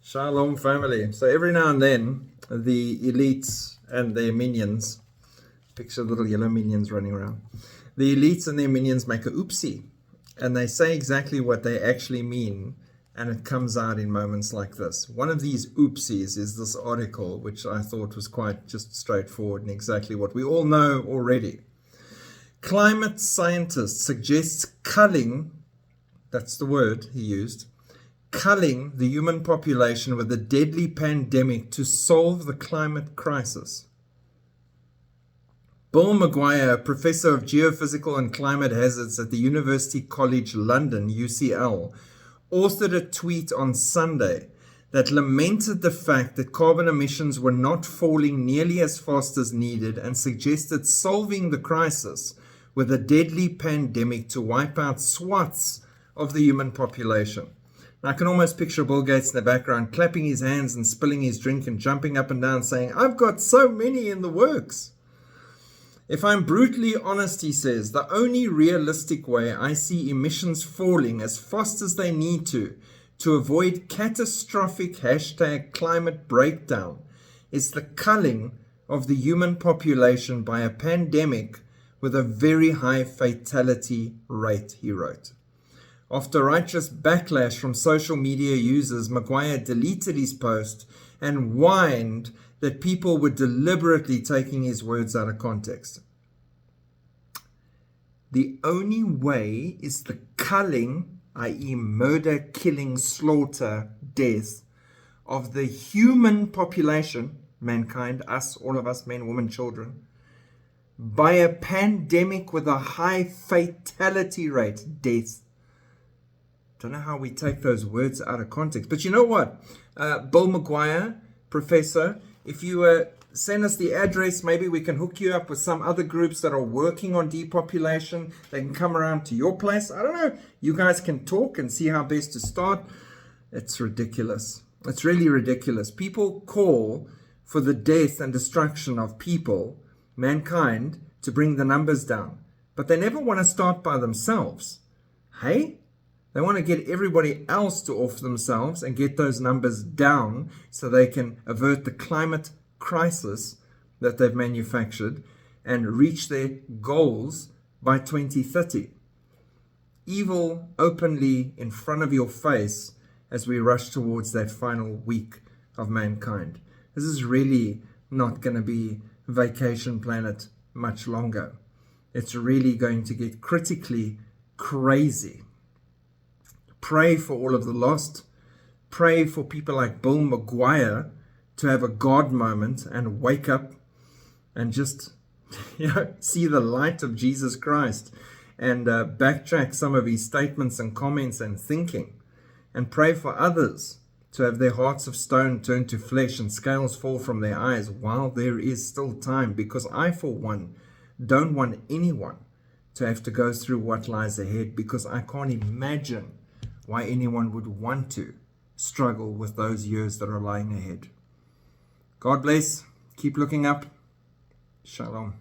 Shalom, family. So every now and then, the elites and their minions, picture little yellow minions running around, the elites and their minions make a oopsie, and they say exactly what they actually mean, and it comes out in moments like this. One of these oopsies is this article, which I thought was quite just straightforward and exactly what we all know already. Climate scientist suggests culling, that's the word he used, culling the human population with a deadly pandemic to solve the climate crisis. Bill Maguire, a professor of geophysical and climate hazards at the University College London, UCL, authored a tweet on Sunday that lamented the fact that carbon emissions were not falling nearly as fast as needed and suggested solving the crisis with a deadly pandemic to wipe out swaths of the human population. I can almost picture Bill Gates in the background clapping his hands and spilling his drink and jumping up and down saying, "I've got so many in the works." If I'm brutally honest, he says, the only realistic way I see emissions falling as fast as they need to avoid catastrophic #climate breakdown is the culling of the human population by a pandemic with a very high fatality rate, he wrote. After righteous backlash from social media users, Maguire deleted his post and whined that people were deliberately taking his words out of context. The only way is the culling, i.e. murder, killing, slaughter, death, of the human population, mankind, us, all of us, men, women, children, by a pandemic with a high fatality rate, death. Don't know how we take those words out of context. But you know what? Bill Maguire, professor, if you send us the address, maybe we can hook you up with some other groups that are working on depopulation. They can come around to your place. I don't know. You guys can talk and see how best to start. It's ridiculous. It's really ridiculous. People call for the death and destruction of people, mankind, to bring the numbers down. But they never want to start by themselves. Hey? They want to get everybody else to off themselves and get those numbers down so they can avert the climate crisis that they've manufactured and reach their goals by 2030. Evil openly in front of your face as we rush towards that final week of mankind. This is really not going to be Vacation Planet much longer. It's really going to get critically crazy. Pray for all of the lost. Pray for people like Bill Maguire to have a God moment and wake up and just, see the light of Jesus Christ and backtrack some of his statements and comments and thinking. And pray for others to have their hearts of stone turned to flesh and scales fall from their eyes while there is still time. Because I, for one, don't want anyone to have to go through what lies ahead, because I can't imagine why anyone would want to struggle with those years that are lying ahead. God bless. Keep looking up. Shalom.